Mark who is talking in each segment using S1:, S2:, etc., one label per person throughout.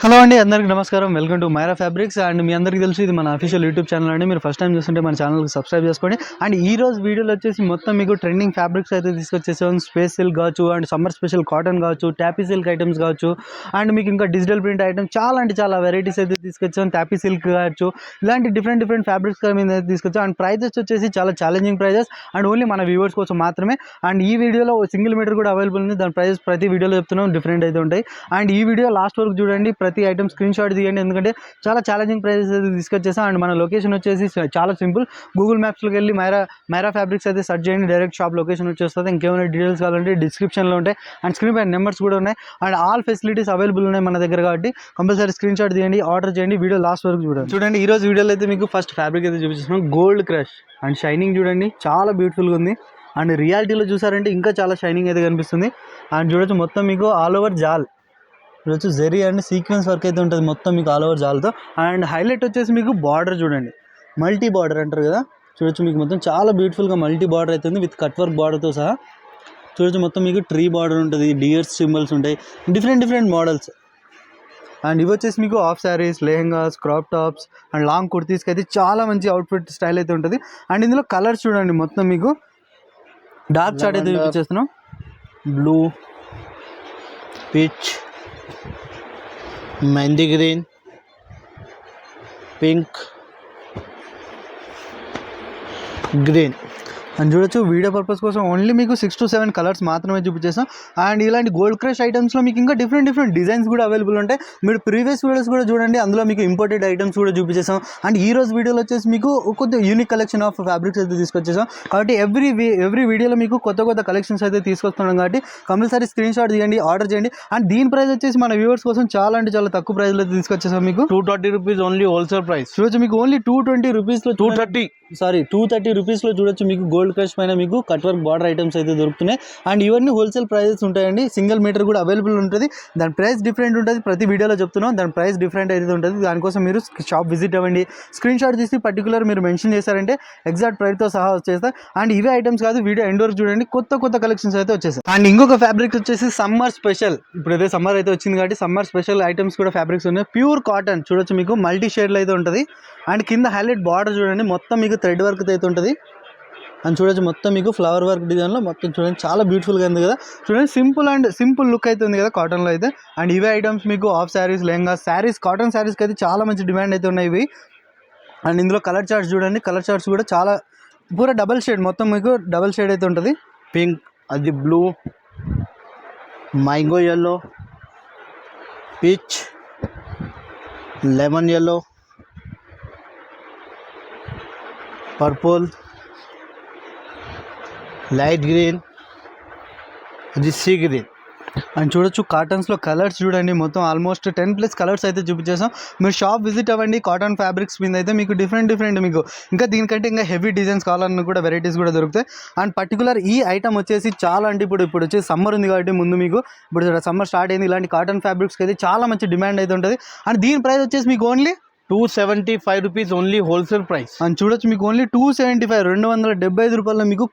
S1: Hello అండి, అందరికీ నమస్కారం. Welcome to Maira fabrics. And మీ అందరికీ తెలుసు ఇది మన అఫీషియల్ యూట్యూబ్ ఛానల్ అండి. మీరు ఫస్ట్ టైం చూస్తుంటే మన ఛానల్కి సబ్స్క్రైబ్ చేసుకోండి. అండ్ ఈ రోజు వీడియోలో వచ్చేసి మొత్తం మీకు ట్రెండింగ్ ఫ్యాబ్రిక్స్ అయితే తీసుకొచ్చేసాం. స్పేస్ సిల్క్ కావచ్చు, అండ్ సమ్మర్ స్పెషల్ కాటన్ కావచ్చు, టాపీ సిల్క్ ఐటమ్స్ కావచ్చు, అండ్ మీకు ఇంకా డిజిటల్ ప్రింట్ ఐటమ్స్ చాలా వెరైటీస్ అయితే తీసుకొచ్చాం. టాపీ సిల్క్ కావచ్చు, ఇలాంటి డిఫరెంట్ ఫ్యాబ్రిక్స్ మీద అయితే తీసుకొచ్చాం. అండ్ ప్రైజెస్ వచ్చేసి చాలా ఛాలెంజింగ్ ప్రైజెస్, అండ్ ఓన్లీ మన వ్యూవర్స్ కోసం మాత్రమే. అండ్ ఈ వీడియోలో సింగిల్ మీటర్ కూడా అవైలబుల్ ఉంది. దాని ప్రైజెస్ ప్రతి వీడియోలో చెప్తున్నాం, డిఫరెంట్ అయితే ఉంటాయి. అండ్ ఈ వీడియో లాస్ట్ వరకు చూడండి, ప్రతి ఐటమ్ స్క్రీన్ షాట్ తీయండి, ఎందుకంటే చాలా ఛాలెంజింగ్ ప్రైజెస్ అయితే తీసుకొచ్చేసాం. అండ్ మన లొకేషన్ వచ్చేసి చాలా సింపుల్. గూగుల్ మ్యాప్స్లోకి వెళ్ళి మైరా ఫ్యాబ్రిక్స్ అయితే సెర్చ్ చేయండి, డైరెక్ట్ షాప్ లొకేషన్ వచ్చేస్తుంది. ఇంకేమైనా డీటెయిల్స్ కావాలంటే డిస్క్రిప్షన్లో ఉంటాయి, అండ్ స్క్రీన్ పై నెంబర్స్ కూడా ఉన్నాయి. అండ్ ఆల్ ఫెసిలిటీస్ అవైలబుల్ ఉన్నాయి మన దగ్గర, కాబట్టి కంపల్సరీ స్క్రీన్ షాట్ తీయండి, ఆర్డర్ చేయండి. వీడియో లాస్ట్ వరకు చూడండి. ఈ రోజు వీడియోలో అయితే మీకు ఫస్ట్ ఫ్యాబ్రిక్ అయితే చూపిస్తున్నాం, గోల్డ్ క్రష్. అండ్ షైనింగ్ చూడండి, చాలా బ్యూటిఫుల్గా ఉంది. అండ్ రియాలిటీలో చూసారంటే ఇంకా చాలా షైనింగ్ అయితే కనిపిస్తుంది. అండ్ చూడొచ్చు మొత్తం మీకు ఆల్ ఓవర్ జాల్ చూడొచ్చు, జెరీ అండ్ సీక్వెన్స్ వర్క్ అయితే ఉంటుంది మొత్తం మీకు ఆల్ ఓవర్ జాల్తో. అండ్ హైలైట్ వచ్చేసి మీకు బార్డర్ చూడండి, మల్టీ బార్డర్ అంటారు కదా, చూడొచ్చు మీకు మొత్తం చాలా బ్యూటిఫుల్గా మల్టీ బార్డర్ అవుతుంది విత్ కట్ వర్క్ బార్డర్తో సహా. చూడొచ్చు మొత్తం మీకు ట్రీ బార్డర్ ఉంటుంది, డియర్స్ సింబల్స్ ఉంటాయి, డిఫరెంట్ మోడల్స్. అండ్ ఇవి వచ్చేసి మీకు half saris, lehengas, crop tops and long కుర్తీస్కి అయితే చాలా మంచి అవుట్ఫిట్ స్టైల్ అయితే ఉంటుంది. అండ్ ఇందులో కలర్స్ చూడండి, మొత్తం మీకు డార్క్ చార్ట్ అయితే చూపించేస్తున్నాం. Blue, peach, mehndi green, pink, green. And చూడొచ్చు, వీడియో పర్పస్ కోసం ఓన్లీ మీకు 6 to 7 కలర్స్ మాత్రమే చూపించేసాం. అండ్ ఇలాంటి గోల్డ్ క్రష్ ఐటమ్స్లో మీకు ఇంకా డిఫరెంట్ డిజైన్స్ కూడా అవైలబుల్ ఉంటాయి. మీరు ప్రీవియస్ వీడియోస్ కూడా చూడండి, అందులో మీకు ఇంపోర్టెడ్ ఐటమ్స్ కూడా చూపించేసాం. అండ్ ఈ రోజు వీడియోలో వచ్చేసి మీకు కొద్దిగా యూనిక్ కలెక్షన్ ఆఫ్ ఫ్యాబ్రిక్స్ అయితే తీసుకొచ్చేసాం. కాబట్టి ఎవ్రీ వీడియోలో మీకు కొత్త కలెక్షన్స్ అయితే తీసుకొస్తున్నాం. కాబట్టి కంపల్సరీ స్క్రీన్ షాట్ తీయండి, ఆర్డర్ చేయండి. అండ్ దీని ప్రైస్ వచ్చేసి మన వ్యూవర్స్ కోసం చాలా తక్కువ ప్రైస్లో అయితే తీసుకొచ్చేసాం. మీకు
S2: 230 rupees ఓన్లీ హోల్సేల్ ప్రైస్.
S1: చూడొచ్చు, మీకు ఓన్లీ 220 రూపీస్లో 230 రూపీస్లో చూడొచ్చు, మీకు గోల్డ్ క్రష్ పైన మీకు కట్ వర్క్ బార్డర్ ఐటమ్స్ అయితే దొరుకుతున్నాయి. అండ్ ఇవన్నీ హోల్సేల్ ప్రైజెస్ ఉంటాయండి. సింగిల్ మీటర్ కూడా అవైలబుల్ ఉంటుంది. దాని ప్రైస్ డిఫరెంట్ ఉంటుంది, ప్రతి వీడియోలో చెప్తున్నాం. దాని ప్రైస్ డిఫరెంట్ అయితే ఉంటుంది. దానికోసం మీరు షాప్ విజిట్ అవ్వండి, స్క్రీన్ షాట్ తీసి పర్టికులర్ మీరు మెన్షన్ చేశారంటే ఎగ్జాక్ట్ ప్రైస్తో సహా వచ్చేస్తాయి. అండ్ ఇవే ఐటమ్స్ కాదు, వీడియో ఎండ్ వరకు చూడండి, కొత్త కలెక్షన్స్ అయితే వచ్చేసాయి. అండ్ ఇంకొక ఫ్యాబ్రిక్ వచ్చేసి సమ్మర్ స్పెషల్. ఇప్పుడు అయితే సమ్మర్ అయితే వచ్చింది కాబట్టి సమ్మర్ స్పెషల్ ఐటమ్స్ కూడా ఫ్యాబ్రిక్స్ ఉన్నాయి. ప్యూర్ కాటన్ చూడొచ్చు, మీకు మల్టీ షేడ్లో అయితే ఉంటుంది. అండ్ కింద హైలైట్ బార్డర్ చూడండి, మొత్తం మీకు థ్రెడ్ వర్క్ అయితే ఉంటుంది. అండ్ చూడొచ్చు, మొత్తం మీకు ఫ్లవర్ వర్క్ డిజైన్లో మొత్తం చూడండి, చాలా బ్యూటిఫుల్గా ఉంది కదా. చూడండి, సింపుల్ లుక్ అయితే ఉంది కదా కాటన్లో అయితే. అండ్ ఇవే ఐటమ్స్ మీకు హాఫ్ శారీస్, లెహంగా శారీస్, కాటన్ శారీస్కి అయితే చాలా మంచి డిమాండ్ అయితే ఉన్నాయి ఇవి. అండ్ ఇందులో కలర్ చార్ట్స్ చూడండి, కలర్ చార్ట్స్ కూడా చాలా పూరా డబల్ షేడ్, మొత్తం మీకు డబల్ షేడ్ అయితే ఉంటుంది.
S2: పింక్, అది blue, mango yellow, peach, lemon yellow, purple, light green, అది సీ గ్రీన్.
S1: అండ్ చూడొచ్చు, కాటన్స్లో కలర్స్ చూడండి, మొత్తం ఆల్మోస్ట్ 10+ కలర్స్ అయితే చూపించేసాం. మీరు షాప్ విజిట్ అవ్వండి. కాటన్ ఫ్యాబ్రిక్స్ మీద అయితే మీకు డిఫరెంట్ మీకు ఇంకా దీనికంటే ఇంకా హెవీ డిజైన్స్ కావాలన్నా కూడా వెరైటీస్ కూడా దొరుకుతాయి. అండ్ పర్టికులర్ ఈ ఐటమ్ వచ్చేసి చాలా అంటే ఇప్పుడు వచ్చేసి సమ్మర్ ఉంది కాబట్టి ముందు మీకు ఇప్పుడు సమ్మర్ స్టార్ట్ అయింది. ఇలాంటి కాటన్ ఫ్యాబ్రిక్స్కి అయితే చాలా మంచి డిమాండ్ అయితే ఉంటుంది. అండ్ దీని ప్రైస్ వచ్చేసి మీకు only
S2: 275 rupees only wholesale price.
S1: అని చూడొచ్చు, మీకు ఓన్లీ 275 275 రూపాయల్లో మీకు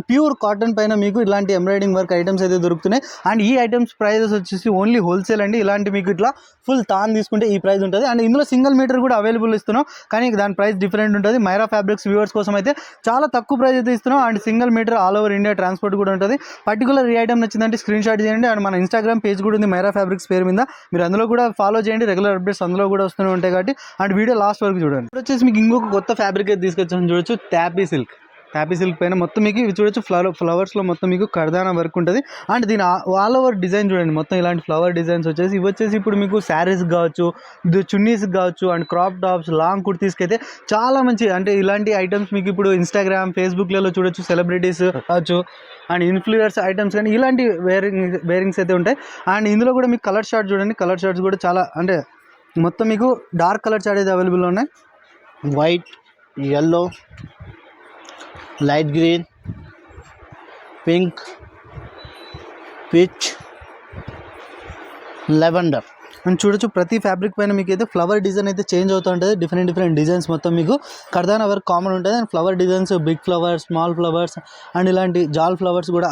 S1: ప్యూర్ కాటన్ పైన మీకు ఇలాంటి ఎంబ్రాయిడింగ్ వర్క్ ఐటమ్స్ అయితే దొరుకుతున్నాయి. అండ్ ఈ ఐటమ్స్ ప్రైజెస్ వచ్చేసి ఓన్లీ హోల్సేల్ అండి. ఇలాంటి మీకు ఇట్లా ఫుల్ తాన్ తీసుకుంటే ఈ ప్రైస్ ఉంటుంది. అండ్ ఇందులో సింగిల్ మీటర్ కూడా అవైలబుల్ ఇస్తున్నాం, కానీ దాని ప్రైస్ డిఫరెంట్ ఉంటుంది. మైరా ఫ్యాబ్రిక్స్ వ్యూవర్స్ కోసం అయితే చాలా తక్కువ ప్రైస్ అయితే ఇస్తున్నాం. And single metre all over India transport కూడా ఉంటుంది. పర్టికులర్ ఈ ఐటమ్ నచ్చిందంటే స్క్రీన్ షాట్ చేయండి. అండ్ మన ఇన్స్టాగ్రామ్ పేజ్ కూడా ఉంది మైరా ఫ్యాబ్రిక్స్ పేరు మీద, మీరు అందులో కూడా ఫాలో చేయండి. రెగ్యులర్ అప్డేట్స్ అందులో కూడా వస్తూనే ఉంటాయి కాబట్టి. అండ్ వీడియో లాస్ట్ వరకు చూడండి. ఇప్పుడు వచ్చేసి మీకు ఇంకొక కొత్త ఫ్యాబ్రిక్ అయితే తీసుకొచ్చాను, చూడొచ్చు, టాపీ సిల్క్ పైన మొత్తం మీకు ఇవి చూడొచ్చు, ఫ్లవర్స్లో మొత్తం మీకు కర్దానా వర్క్ ఉంటుంది. అండ్ దీని ఆల్ ఓవర్ డిజైన్ చూడండి, మొత్తం ఇలాంటి ఫ్లవర్ డిజైన్స్ వచ్చేసి ఇవి వచ్చేసి ఇప్పుడు మీకు శారీస్ కావచ్చు, చున్నీస్ కావచ్చు, అండ్ క్రాప్ టాప్స్, లాంగ్ కుర్తీస్కి అయితే చాలా మంచి అంటే ఇలాంటి ఐటమ్స్ మీకు ఇప్పుడు ఇన్స్టాగ్రామ్, ఫేస్బుక్లలో చూడొచ్చు, సెలబ్రిటీస్ కావచ్చు అండ్ ఇన్ఫ్లుయర్స్ ఐటమ్స్ కానీ ఇలాంటి వేరింగ్స్ అయితే ఉంటాయి. అండ్ ఇందులో కూడా మీకు కలర్ షార్ట్ చూడండి, కలర్ షార్ట్స్ కూడా చాలా అంటే మొత్తం మీకు డార్క్ కలర్ చార్ట్ అయితే అవైలబుల్ ఉన్నాయి.
S2: White, yellow, light green, pink, peach, lavender.
S1: మనం చూడొచ్చు ప్రతి ఫ్యాబ్రిక్ పైన మీకు అయితే ఫ్లవర్ డిజైన్ అయితే చేంజ్ అవుతూ ఉంటుంది. డిఫరెంట్ డిజైన్స్ మొత్తం మీకు కర్దానా వర్క్ కామన్ ఉంటుంది. And flower designs big flowers, small flowers and ఇలాంటి జాల్ ఫ్లవర్స్ కూడా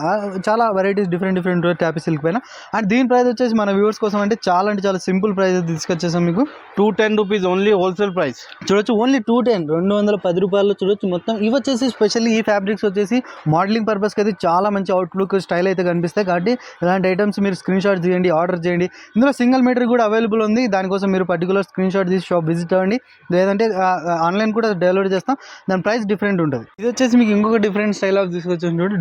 S1: చాలా వెరైటీస్ డిఫరెంట్ ట్యాపీ సిల్క్ పైన. అండ్ దీని ప్రైస్ వచ్చేసి మన వ్యూవర్స్ కోసం అంటే చాలా సింపుల్ ప్రైస్ తీసుకొచ్చేసాం మీకు.
S2: 210 rupees only wholesale price.
S1: చూడొచ్చు ఓన్లీ 210 రూపాయలు చూడొచ్చు మొత్తం. ఇవి వచ్చేసి స్పెషల్లీ ఈ ఫ్యాబ్రిక్స్ వచ్చేసి మోడలింగ్ పర్పస్కి అయితే చాలా మంచి అవుట్లుక్ స్టైల్ అయితే కనిపిస్తాయి. కాబట్టి ఇలాంటి ఐటమ్స్ మీరు స్క్రీన్ షాట్ తీయండి, ఆర్డర్ చేయండి. ఇందులో సింగిల్ మీటర్ కూడా అవైలబుల్ ఉంది. దానికోసం మీరు పర్టికులర్ స్క్రీన్ షాట్ తీసి షాప్ విజిట్ అవ్వండి, లేదంటే ఆన్లైన్ కూడా డెలివరీ చేస్తాం. దాని ప్రైస్ డిఫరెంట్ ఉంటుంది. ఇది వచ్చేసి మీకు ఇంకొక డిఫరెంట్ స్టైల్ ఆఫ్ తీసుకొచ్చి చూడండి,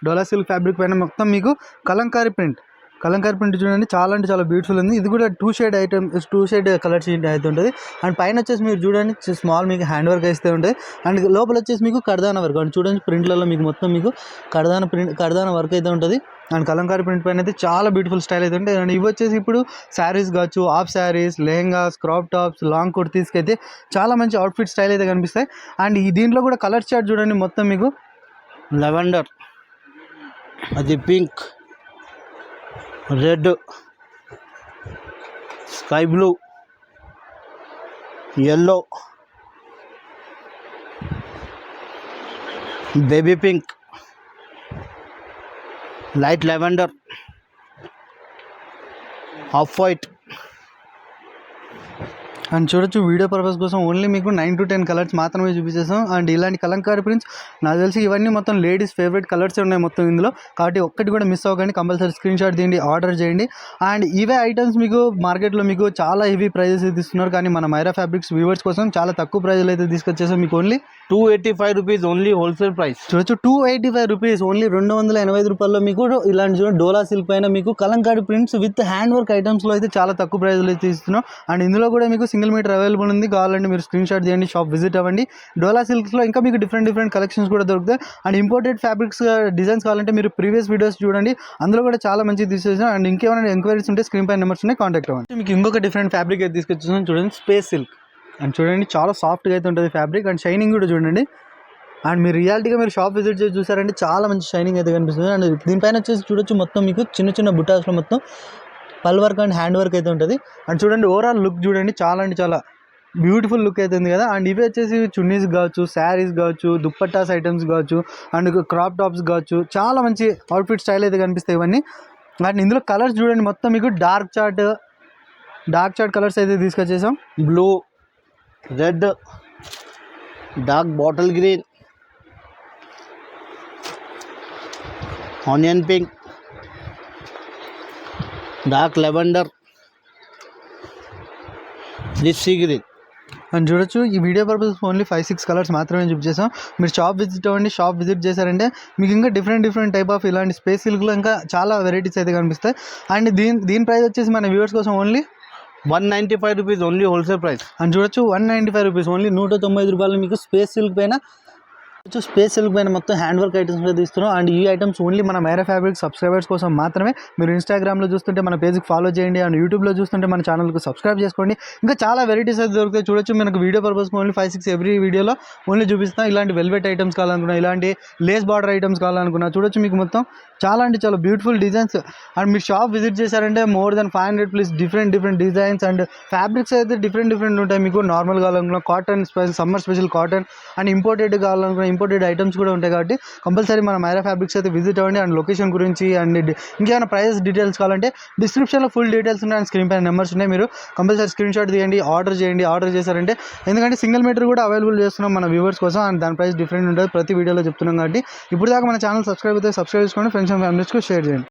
S1: డోలా సిల్క్ ఫ్యాబ్రిక్ పైన మొత్తం మీకు కలంకారీ ప్రింట్ చూడండి, చాలా బ్యూటిఫుల్ ఉంది. ఇది కూడా 2 షేడ్ కలర్ షీట్ అయితే ఉంటుంది. అండ్ పైన వచ్చేసి మీరు చూడండి స్మాల్ మీకు హ్యాండ్ వర్క్ అయితే ఉంటుంది. అండ్ లోపల వచ్చేసి మీకు కర్దానా వర్క్ అండ్ చూడండి ప్రింట్లలో మీకు మొత్తం మీకు కర్దానా వర్క్ అయితే ఉంటుంది. అండ్ కలంకారీ ప్రింట్ పైన అయితే చాలా బ్యూటిఫుల్ స్టైల్ అయితే ఉంటుంది. అండ్ ఇవి వచ్చేసి ఇప్పుడు శారీస్ కావచ్చు, half saris, lehengas, crop tops, long కుర్తీస్కి అయితే చాలా మంచి అవుట్ఫిట్ స్టైల్ అయితే కనిపిస్తాయి. అండ్ ఈ దీంట్లో కూడా కలర్ చార్ట్ చూడండి మొత్తం మీకు
S2: లెవెండర్, అది pink, red, sky blue, yellow, baby pink, light lavender, off white.
S1: And చూడొచ్చు వీడియో పర్పస్ కోసం ఓన్లీ మీకు 9 to 10 కలర్స్ మాత్రమే చూపించేసాం. అండ్ ఇలాంటి కలంకారీ ప్రింట్స్ నాకు తెలిసి ఇవన్నీ మొత్తం లేడీస్ ఫేవరెట్ కలర్స్ ఉన్నాయి మొత్తం ఇందులో. కాబట్టి ఒక్కటి కూడా మిస్ అవ్వకండి, కంపల్సరీ స్క్రీన్ షాట్ తీయండి, ఆర్డర్ చేయండి. అండ్ ఇవే ఐటమ్స్ మీకు మార్కెట్లో మీకు చాలా హెవీ ప్రైజెస్ ఇస్తున్నారు, కానీ మన మైరా ఫ్యాబ్రిక్స్ వ్యూవర్స్ కోసం చాలా తక్కువ ప్రైజ్లో అయితే తీసుకొచ్చేసాం. మీకు only
S2: 285 rupees only wholesale price.
S1: చూడొచ్చు 285 రూపీస్ ఓన్లీ 285 రూపాయల్లో మీకు ఇలాంటి చూడండి డోలా సిల్క్ పైన మీకు kalamkari prints with hand work ఐటమ్స్లో అయితే చాలా తక్కువ ప్రైజ్లో అయితే ఇస్తున్నాం. అండ్ ఇందులో కూడా మీకు సింగిల్ మీటర్ అవైలబుల్ ఉంది. కావాలంటే మీరు స్క్రీన్ షాట్ తీయండి, షాప్ విజిట్ అవ్వండి. డోలా సిల్క్స్లో ఇంకా మీకు డిఫరెంట్ కలెక్షన్స్ కూడా దొరుకుతాయి. అండ్ ఇంపోర్టెడ్ ఫ్యాబ్రిక్స్ డిజైన్స్ కావాలంటే మీరు ప్రీవియస్ వీడియోస్ చూడండి, అందులో కూడా చాలా మంచిగా తీసుకొచ్చాం. అండ్ ఇంకేమైనా ఎంక్వైరీస్ ఉంటే స్క్రీన్ పైన నెంబర్స్ ఉన్నాయి, కాంటాక్ట్ అవ్వండి. మీకు ఇంకొక డిఫరెంట్ ఫ్యాబ్రిక్ అయితే తీసుకొచ్చాం చూడండి, స్పేస్ సిల్క్. అండ్ చూడండి చాలా సాఫ్ట్గా అయితే ఉంటుంది ఫ్యాబ్రిక్. అండ్ షైనింగ్ కూడా చూడండి. అండ్ మీరు రియాలిటీగా మీరు షాప్ విజిట్ చేసి చూసారంటే చాలా మంచి షైనింగ్ అయితే కనిపిస్తుంది. అండ్ దీనిపైన వచ్చేసి చూడొచ్చు మొత్తం మీకు చిన్న బుటాస్లో మొత్తం పల్ వర్క్ అండ్ హ్యాండ్ వర్క్ అయితే ఉంటుంది. అండ్ చూడండి ఓవరాల్ లుక్ చూడండి, చాలా బ్యూటిఫుల్ లుక్ అయితే ఉంది కదా. అండ్ ఇవి వచ్చేసి చున్నీస్ కావచ్చు, శారీస్ కావచ్చు, దుప్పట్టాస్ ఐటమ్స్ కావచ్చు, అండ్ క్రాప్ టాప్స్ కావచ్చు, చాలా మంచి అవుట్ఫిట్ స్టైల్ అయితే కనిపిస్తాయి ఇవన్నీ. అండ్ ఇందులో కలర్స్ చూడండి మొత్తం మీకు డార్క్ చార్ట్ కలర్స్ అయితే తీసుకొచ్చేసాం.
S2: Blue, red, dark bottle green, onion pink, dark lavender, this sea green.
S1: And చూడొచ్చు ఈ వీడియో పర్పస్ ఓన్లీ 5-6 కలర్స్ మాత్రమే చూపించేసాం. మీరు షాప్ విజిట్ అవ్వండి, షాప్ విజిట్ చేశారంటే మీకు ఇంకా డిఫరెంట్ టైప్ ఆఫ్ ఇలాంటి స్పేస్ సిల్క్లో ఇంకా చాలా వెరైటీస్ అయితే కనిపిస్తాయి. అండ్ దీని ప్రైస్ వచ్చేసి మన వ్యూవర్స్ కోసం only
S2: 195 rupees only wholesale price.
S1: అని చూడొచ్చు 195 రూపీస్ ఓన్లీ 195 రూపాయలు మీకు స్పేస్ సిల్క్ పైన మొత్తం హ్యాండ్ వర్క్ ఐటమ్స్ మీద ఇస్తున్నాం. అండ్ ఈ ఐటమ్స్ ఓన్లీ మన మైరా ఫ్యాబ్రిక్ సబ్స్క్రైబర్స్ కోసం మాత్రమే. మీరు ఇన్స్టాగ్రామ్లో చూస్తుంటే మన పేజ్కి ఫాలో చేయండి, అండ్ యూట్యూబ్లో చూస్తుంటే మన ఛానల్కి సబ్స్క్రైబ్ చేసుకోండి. ఇంకా చాలా వెరైటీస్ అయితే దొరుకుతాయి. చూడొచ్చు మనకు వీడియో పర్పస్ ఓన్లీ 5-6 ఎవ్రీ వీడియోలో ఓన్లీ చూపిస్తాం. ఇలాంటి వెల్వెట్ ఐటమ్స్ కావాలనుకున్నా, ఇలాంటి లేస్ బార్డర్ ఐటమ్స్ కావాలనుకున్నా చూడొచ్చు మీకు మొత్తం చాలా బ్యూటిఫుల్ డిజైన్స్. అండ్ మీరు షాప్ విజిట్ చేశారంటే more than 500 plus different designs and fabrics అయితే డిఫరెంట్ ఉంటాయి. మీకు నార్మల్ కావాలనుకున్నా cotton, summer special cotton, and imported కావాలనుకున్నా ఇంపోర్టెడ్ ఐటమ్స్ కూడా ఉంటాయి. కాబట్టి కంపల్సరీ మన మైరా ఫ్యాబ్రిక్స్ అయితే విజిట్ అవ్వండి. అండ్ లొకేషన్ గురించి అండ్ ఇంకేమైనా ప్రైస్ డీటెయిల్స్ కావాలంటే డిస్క్రిప్షన్లో ఫుల్ డీటెయిల్స్ ఉన్నాయి, అండ్ స్క్రీన్ పైన నెంబర్స్ ఉన్నాయి. మీరు కంపల్సరీ స్క్రీన్ షాట్ తీయండి, ఆర్డర్ చేయండి. ఆర్డర్ చేశారంటే ఎందుకంటే సింగిల్ మీటర్ కూడా అవైలబుల్ చేస్తున్నాం మన వ్యూవర్స్ కోసం, అండ్ దాని ప్రైస్ డిఫరెంట్ ఉంటుంది ప్రతి వీడియోలో చెప్తున్నాం. కాబట్టి ఇప్పుడు దాకా మన ఛానల్ సబ్స్క్రైబ్ చేసుకోండి, ఫ్రెండ్స్ అండ్ ఫ్యామిలీస్కి షేర్ చేయండి.